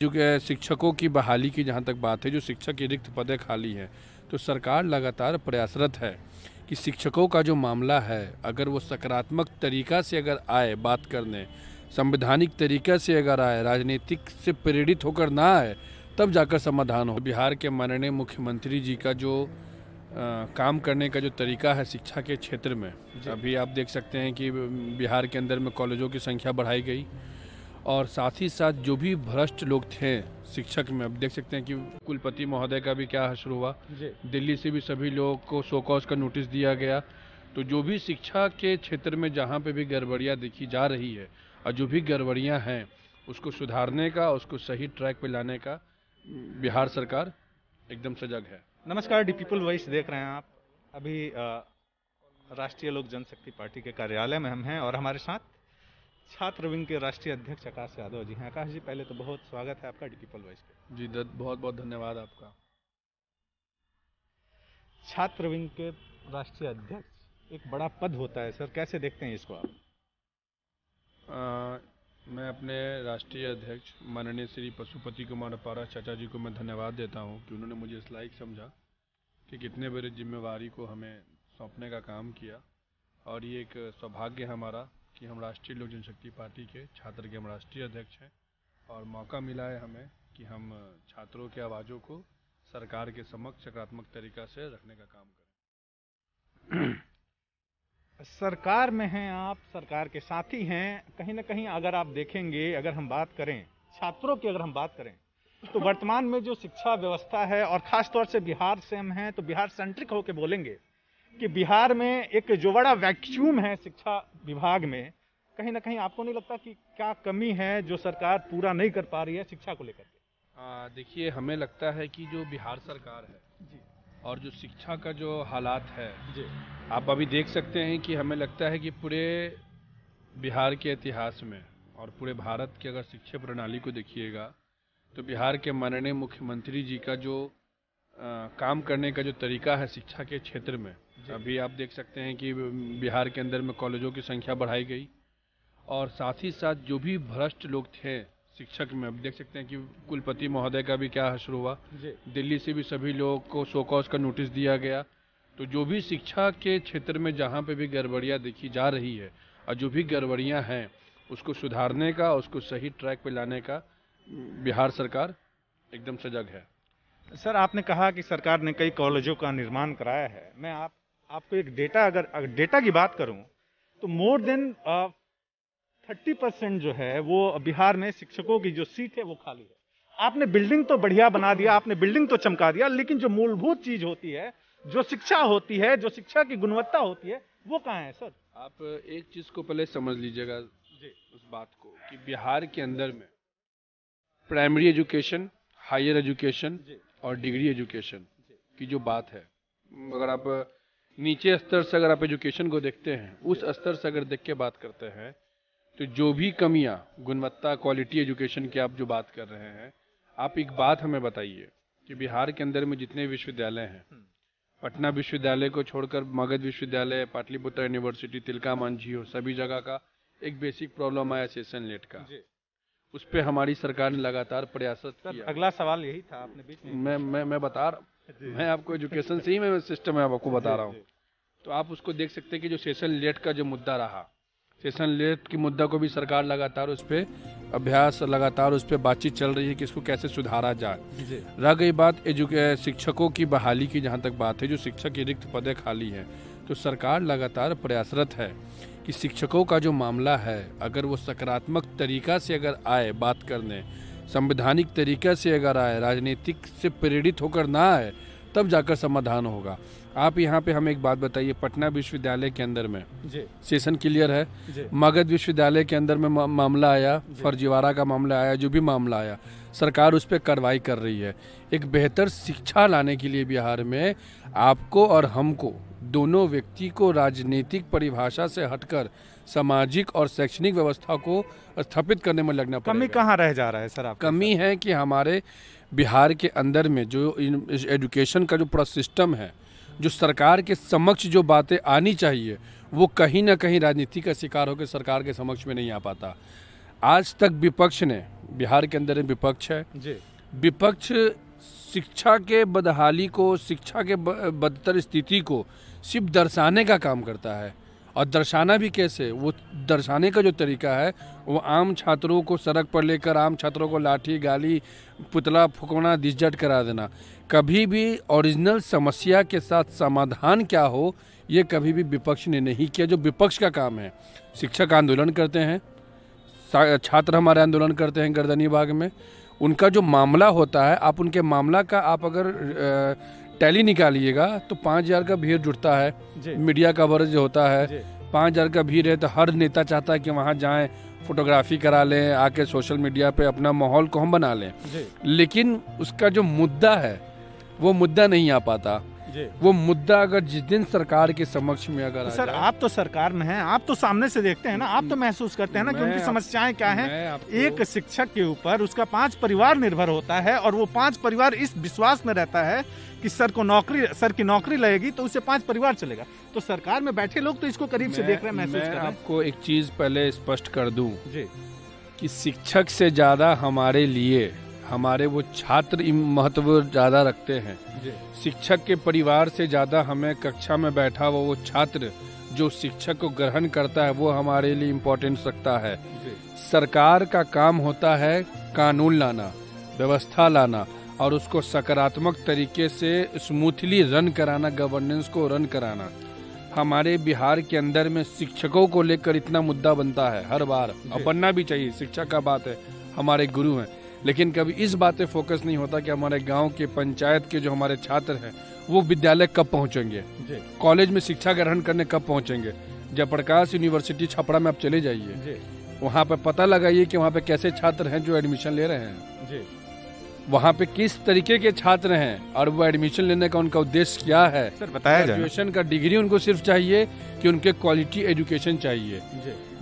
जो कि शिक्षकों की बहाली की जहाँ तक बात है, जो शिक्षक की रिक्त पदें खाली हैं, तो सरकार लगातार प्रयासरत है कि शिक्षकों का जो मामला है, अगर वो सकारात्मक तरीका से अगर आए बात करने, संवैधानिक तरीका से अगर आए, राजनीतिक से प्रेरित होकर ना आए, तब जाकर समाधान हो। बिहार के माननीय मुख्यमंत्री जी का जो काम करने का जो तरीका है शिक्षा के क्षेत्र में, अभी आप देख सकते हैं कि बिहार के अंदर में कॉलेजों की संख्या बढ़ाई गई और साथ ही साथ जो भी भ्रष्ट लोग थे शिक्षक में, अब देख सकते हैं कि कुलपति महोदय का भी क्या हश्र हुआ, दिल्ली से भी सभी लोगों को शो कॉज का नोटिस दिया गया। तो जो भी शिक्षा के क्षेत्र में जहाँ पे भी गड़बड़ियाँ देखी जा रही है और जो भी गड़बड़ियाँ हैं उसको सुधारने का, उसको सही ट्रैक पे लाने का बिहार सरकार एकदम सजग है। नमस्कार, दी पीपल वॉइस देख रहे हैं आप। अभी राष्ट्रीय लोक जनशक्ति पार्टी के कार्यालय में हम हैं और हमारे साथ छात्र विंग के राष्ट्रीय अध्यक्ष आकाश यादव जी हैं। आकाश जी, पहले तो बहुत स्वागत है आपका डी पीपल वॉइस पे। जी बहुत बहुत धन्यवाद आपका। छात्र विंग के राष्ट्रीय अध्यक्ष एक बड़ा पद होता है सर, कैसे देखते हैं इसको आप? मैं अपने राष्ट्रीय अध्यक्ष माननीय श्री पशुपति कुमार अपारा चाचा जी को मैं धन्यवाद देता हूं कि उन्होंने मुझे इस लायक समझा कि कितने बड़े जिम्मेवारी को हमें सौंपने का काम किया। और ये एक सौभाग्य है हमारा कि हम राष्ट्रीय लोक जनशक्ति पार्टी के छात्र के हम राष्ट्रीय अध्यक्ष हैं और मौका मिला है हमें कि हम छात्रों की आवाज़ों को सरकार के समक्ष सकारात्मक तरीका से रखने का काम करें। सरकार में हैं आप, सरकार के साथी हैं, कहीं ना कहीं अगर आप देखेंगे, अगर हम बात करें छात्रों की, अगर हम बात करें तो वर्तमान में जो शिक्षा व्यवस्था है और खास तौर से बिहार से हम हैं तो बिहार सेंट्रिक होकर बोलेंगे कि बिहार में एक जो बड़ा वैक्यूम है शिक्षा विभाग में, कहीं ना कहीं आपको नहीं लगता कि क्या कमी है जो सरकार पूरा नहीं कर पा रही है शिक्षा को लेकर के? देखिए, हमें लगता है कि जो बिहार सरकार है जी और जो शिक्षा का जो हालात है जी, आप अभी देख सकते हैं कि हमें लगता है कि पूरे बिहार के इतिहास में और पूरे भारत की अगर शिक्षा प्रणाली को देखिएगा तो बिहार के माननीय मुख्यमंत्री जी का जो काम करने का जो तरीका है शिक्षा के क्षेत्र में, अभी आप देख सकते हैं कि बिहार के अंदर में कॉलेजों की संख्या बढ़ाई गई और साथ ही साथ जो भी भ्रष्ट लोग थे शिक्षक में, अब देख सकते हैं कि कुलपति महोदय का भी क्या हश्र हुआ, दिल्ली से भी सभी लोगों को शो कॉज का नोटिस दिया गया। तो जो भी शिक्षा के क्षेत्र में जहाँ पे भी गड़बड़ियाँ देखी जा रही है और जो भी गड़बड़ियाँ हैं उसको सुधारने का, उसको सही ट्रैक पे लाने का बिहार सरकार एकदम सजग है। सर, आपने कहा कि सरकार ने कई कॉलेजों का निर्माण कराया है। मैं आपको एक डेटा, अगर डेटा की बात करूं तो मोर देन 30% जो है वो बिहार में शिक्षकों की जो सीट है वो खाली है। आपने बिल्डिंग तो बढ़िया बना दिया, आपने बिल्डिंग तो चमका दिया, लेकिन जो मूलभूत चीज होती है, जो शिक्षा होती है, जो शिक्षा की गुणवत्ता होती है, वो कहाँ है सर? आप एक चीज को पहले समझ लीजिएगा उस बात को कि बिहार के अंदर में प्राइमरी एजुकेशन, हायर एजुकेशन और डिग्री एजुकेशन की जो बात है, अगर आप नीचे स्तर से अगर आप एजुकेशन को देखते हैं, उस स्तर से अगर देख के बात करते हैं तो जो भी कमियां गुणवत्ता, क्वालिटी एजुकेशन की आप जो बात कर रहे हैं, आप एक बात हमें बताइए कि बिहार के अंदर में जितने विश्वविद्यालय हैं, पटना विश्वविद्यालय को छोड़कर मगध विश्वविद्यालय, पाटलिपुत्र यूनिवर्सिटी, तिलका मांझी हो, सभी जगह का एक बेसिक प्रॉब्लम आया सेशन लेट का। उस पर हमारी सरकार ने लगातार प्रयासरत किया। अगला सवाल यही था, आपने बीच में मैं बता रहा हूँ, मैं आपको एजुकेशन से ही मैं सिस्टम है आपको बता रहा हूँ। तो आप उसको देख सकते हैं कि जो सेशन लेट का जो मुद्दा रहा, सेशन लेट की मुद्दा को भी सरकार लगातार उस पर अभ्यास, लगातार उस पर बातचीत चल रही है कि इसको कैसे सुधारा जाए। रह गई बात शिक्षकों की बहाली की जहाँ तक बात है, जो शिक्षक की रिक्त पदें खाली हैं, तो सरकार लगातार प्रयासरत है कि शिक्षकों का जो मामला है, अगर वो सकारात्मक तरीका से अगर आए बात करने, संवैधानिक तरीका से अगर आए, राजनीतिक से प्रेरित होकर ना आए, तब जाकर समाधान होगा। आप यहाँ पे हमें एक बात बताइए, पटना विश्वविद्यालय के अंदर में सेशन क्लियर है, मगध विश्वविद्यालय के अंदर में मामला आया, फर्जीवाड़ा का मामला आया, जो भी मामला आया सरकार उस पर कार्रवाई कर रही है। एक बेहतर शिक्षा लाने के लिए बिहार में आपको और हमको, दोनों व्यक्ति को राजनीतिक परिभाषा से हटकर सामाजिक और शैक्षणिक व्यवस्था को स्थापित करने में लगना पड़ेगा। कमी कहाँ रह जा रहा है सर? कमी है कि हमारे बिहार के अंदर में जो एजुकेशन का जो पूरा सिस्टम है, जो सरकार के समक्ष जो बातें आनी चाहिए, वो कहीं ना कहीं राजनीति का शिकार होकर सरकार के समक्ष में नहीं आ पाता। आज तक विपक्ष ने, बिहार के अंदर विपक्ष है, विपक्ष शिक्षा के बदहाली को, शिक्षा के बदतर स्थिति को सिर्फ दर्शाने का काम करता है। और दर्शाना भी कैसे, वो दर्शाने का जो तरीका है वो आम छात्रों को सड़क पर लेकर आम छात्रों को लाठी गाली पुतला फुकौना दिज्जट करा देना। कभी भी ओरिजिनल समस्या के साथ समाधान क्या हो ये कभी भी विपक्ष ने नहीं किया। जो विपक्ष का काम है, शिक्षक आंदोलन करते हैं, छात्र हमारे आंदोलन करते हैं गर्दनी बाग में, उनका जो मामला होता है, आप उनके मामला का आप अगर टैली निकालिएगा तो 5,000 का भीड़ जुटता है, मीडिया कवरेज होता है, 5,000 का भीड़ है तो हर नेता चाहता है कि वहाँ जाएं, फोटोग्राफी करा लें, आके सोशल मीडिया पे अपना माहौल को हम बना लें। लेकिन उसका जो मुद्दा है वो मुद्दा नहीं आ पाता। वो मुद्दा अगर जिस दिन सरकार के समक्ष में अगर सर, आप तो सरकार में हैं, आप तो सामने से देखते हैं ना, आप तो महसूस करते हैं ना कि उनकी समस्याएं क्या हैं। एक शिक्षक के ऊपर उसका 5 परिवार निर्भर होता है और वो 5 परिवार इस विश्वास में रहता है कि सर की नौकरी लगेगी तो उससे 5 परिवार चलेगा। तो सरकार में बैठे लोग तो इसको करीब से देख रहे हैं, महसूस कर रहे हैं। आपको एक चीज पहले स्पष्ट कर दूं कि शिक्षक से ज्यादा हमारे लिए हमारे वो छात्र महत्व ज्यादा रखते हैं। शिक्षक के परिवार से ज्यादा हमें कक्षा में बैठा हुआ वो छात्र जो शिक्षक को ग्रहण करता है वो हमारे लिए इम्पोर्टेंस रखता है। सरकार का काम होता है कानून लाना, व्यवस्था लाना और उसको सकारात्मक तरीके से स्मूथली रन कराना, गवर्नेंस को रन कराना। हमारे बिहार के अंदर में शिक्षकों को लेकर इतना मुद्दा बनता है हर बार, और बनना भी चाहिए, शिक्षक का बात है, हमारे गुरु हैं, लेकिन कभी इस बात पे फोकस नहीं होता कि हमारे गांव के पंचायत के जो हमारे छात्र हैं वो विद्यालय कब पहुंचेंगे, कॉलेज में शिक्षा ग्रहण करने कब पहुंचेंगे। जयप्रकाश यूनिवर्सिटी छपरा में आप चले जाइए, वहाँ पे पता लगाइए कि वहाँ पे कैसे छात्र हैं जो एडमिशन ले रहे हैं, वहाँ पे किस तरीके के छात्र हैं और वो एडमिशन लेने का उनका उद्देश्य क्या है। सर बताया जाए, ग्रेजुएशन का डिग्री उनको सिर्फ चाहिए कि उनके क्वालिटी एजुकेशन चाहिए।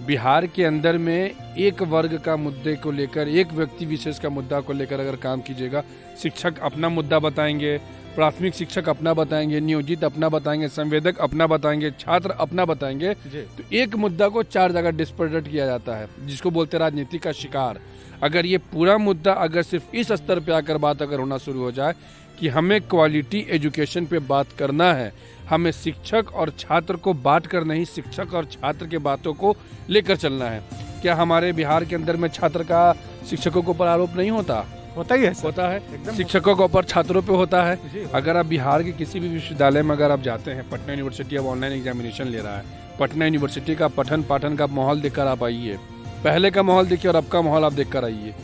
बिहार के अंदर में एक वर्ग का मुद्दे को लेकर, एक व्यक्ति विशेष का मुद्दा को लेकर अगर काम कीजिएगा, शिक्षक अपना मुद्दा बताएंगे, प्राथमिक शिक्षक अपना बताएंगे, नियोजित अपना बताएंगे, संवेदक अपना बताएंगे, छात्र अपना बताएंगे, तो एक मुद्दा को 4 जगह डिस्प्रेजेंट किया जाता है, जिसको बोलते हैं राजनीति का शिकार। अगर ये पूरा मुद्दा अगर सिर्फ इस स्तर पे आकर बात अगर होना शुरू हो जाए कि हमें क्वालिटी एजुकेशन पे बात करना है, हमें शिक्षक और छात्र को बांट कर नहीं, शिक्षक और छात्र के बातों को लेकर चलना है। क्या हमारे बिहार के अंदर में छात्र का शिक्षकों के ऊपर आरोप नहीं होता? होता ही है, होता है, शिक्षकों के ऊपर छात्रों पे होता है। अगर आप बिहार के किसी भी विश्वविद्यालय में अगर आप जाते हैं, पटना यूनिवर्सिटी अब ऑनलाइन एग्जामिनेशन ले रहा है, पटना यूनिवर्सिटी का पठन पाठन का माहौल देखकर आप आइए, पहले का माहौल देखिए और अब का माहौल आप देखकर आइए।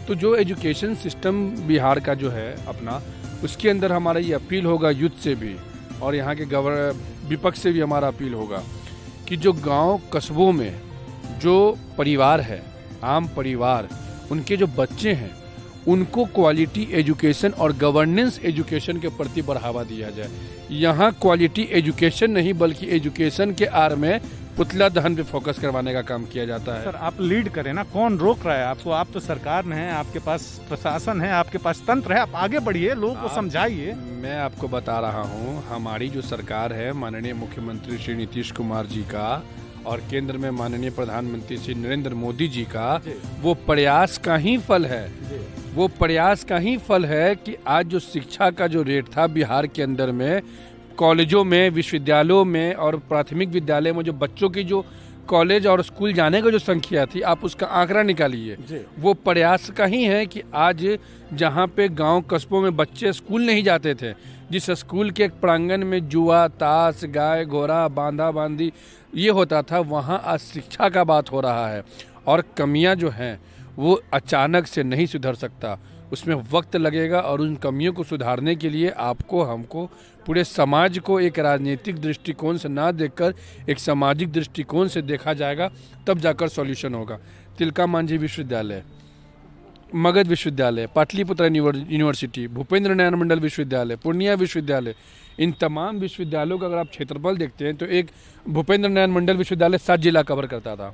तो जो एजुकेशन सिस्टम बिहार का जो है अपना, उसके अंदर हमारा ये अपील होगा यूथ से भी और यहाँ के विपक्ष से भी हमारा अपील होगा कि जो गांव कस्बों में जो परिवार है, आम परिवार, उनके जो बच्चे हैं, उनको क्वालिटी एजुकेशन और गवर्नेंस एजुकेशन के प्रति बढ़ावा दिया जाए। यहाँ क्वालिटी एजुकेशन नहीं बल्कि एजुकेशन के आड़ में पुतला दहन पे फोकस करवाने का काम किया जाता है। सर आप लीड करें ना, कौन रोक रहा है आपको? आप तो सरकार में हैं, आपके पास प्रशासन है, आपके पास तंत्र है, आप आगे बढ़िए, लोगों को समझाइए। मैं आपको बता रहा हूँ, हमारी जो सरकार है माननीय मुख्यमंत्री श्री नीतीश कुमार जी का और केंद्र में माननीय प्रधानमंत्री श्री नरेंद्र मोदी जी का, वो प्रयास का ही फल है। वो प्रयास का ही फल है कि आज जो शिक्षा का जो रेट था बिहार के अंदर में, कॉलेजों में, विश्वविद्यालयों में और प्राथमिक विद्यालय में जो बच्चों की जो कॉलेज और स्कूल जाने का जो संख्या थी, आप उसका आंकड़ा निकालिए। वो प्रयास का ही है कि आज जहाँ पे गांव कस्बों में बच्चे स्कूल नहीं जाते थे, जिस स्कूल के प्रांगण में जुआ, ताश, गाय घोड़ा, बांधा बांधी ये होता था, वहाँ आज शिक्षा का बात हो रहा है। और कमियाँ जो हैं वो अचानक से नहीं सुधर सकता, उसमें वक्त लगेगा और उन कमियों को सुधारने के लिए आपको, हमको, पूरे समाज को एक राजनीतिक दृष्टिकोण से ना देखकर एक सामाजिक दृष्टिकोण से देखा जाएगा, तब जाकर सॉल्यूशन होगा। तिलका मांझी विश्वविद्यालय, मगध विश्वविद्यालय, पाटलिपुत्र यूनिवर्सिटी, भूपेंद्र नारायण मंडल विश्वविद्यालय, पूर्णिया विश्वविद्यालय, इन तमाम विश्वविद्यालयों का अगर आप क्षेत्रफल देखते हैं तो एक भूपेंद्र नारायण मंडल विश्वविद्यालय 7 जिला कवर करता था,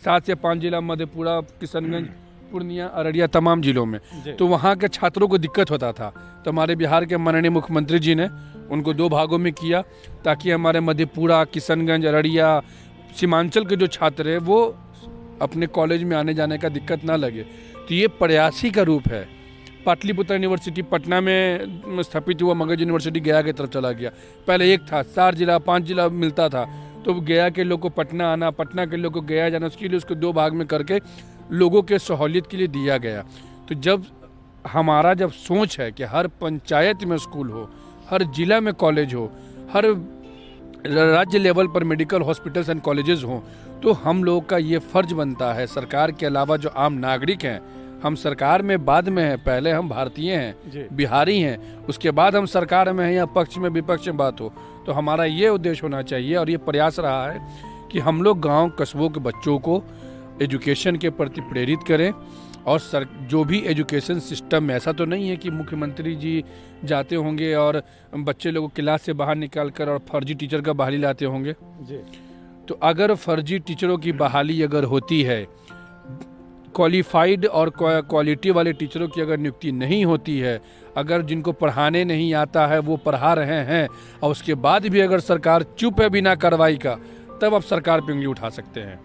7 से 5 जिला, मधेपुरा, किशनगंज, पूर्णिया, अररिया, तमाम जिलों में। तो वहाँ के छात्रों को दिक्कत होता था, तो हमारे बिहार के माननीय मुख्यमंत्री जी ने उनको 2 भागों में किया ताकि हमारे मधेपुरा, किशनगंज, अररिया, सीमांचल के जो छात्र हैं वो अपने कॉलेज में आने जाने का दिक्कत ना लगे। तो ये प्रयास ही का रूप है। पाटलिपुत्र यूनिवर्सिटी पटना में स्थापित हुआ, मगध यूनिवर्सिटी गया की तरफ चला गया। पहले एक था, 4 जिला 5 जिला मिलता था, तो गया के लोग को पटना आना, पटना के लोग को गया जाना, उसके लिए उसको 2 भाग में करके लोगों के सहूलियत के लिए दिया गया। तो जब हमारा सोच है कि हर पंचायत में स्कूल हो, हर जिला में कॉलेज हो, हर राज्य लेवल पर मेडिकल हॉस्पिटल्स एंड कॉलेजेस हों, तो हम लोग का ये फर्ज बनता है, सरकार के अलावा जो आम नागरिक हैं, हम सरकार में बाद में हैं, पहले हम भारतीय हैं, बिहारी हैं, उसके बाद हम सरकार में हैं या पक्ष में विपक्ष में बात हो। तो हमारा ये उद्देश्य होना चाहिए और ये प्रयास रहा है कि हम लोग गांव कस्बों के बच्चों को एजुकेशन के प्रति प्रेरित करें। और जो भी एजुकेशन सिस्टम में, ऐसा तो नहीं है कि मुख्यमंत्री जी जाते होंगे और बच्चे लोगों को क्लास से बाहर निकाल कर और फर्जी टीचर का बहाली लाते होंगे जी। तो अगर फर्जी टीचरों की बहाली अगर होती है, क्वालिफाइड और क्वालिटी वाले टीचरों की अगर नियुक्ति नहीं होती है, अगर जिनको पढ़ाने नहीं आता है वो पढ़ा रहे हैं और उसके बाद भी अगर सरकार चुप है बिना कार्रवाई का, तब आप सरकार पे उंगली उठा सकते हैं।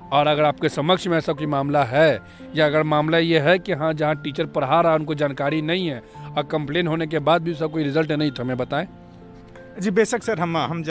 और अगर आपके समक्ष में ऐसा कोई मामला है, या अगर मामला ये है कि हाँ जहाँ टीचर पढ़ा रहा है उनको जानकारी नहीं है और कंप्लेन होने के बाद भी उसका कोई रिजल्ट नहीं, तो हमें बताएं। जी बेशक सर, हम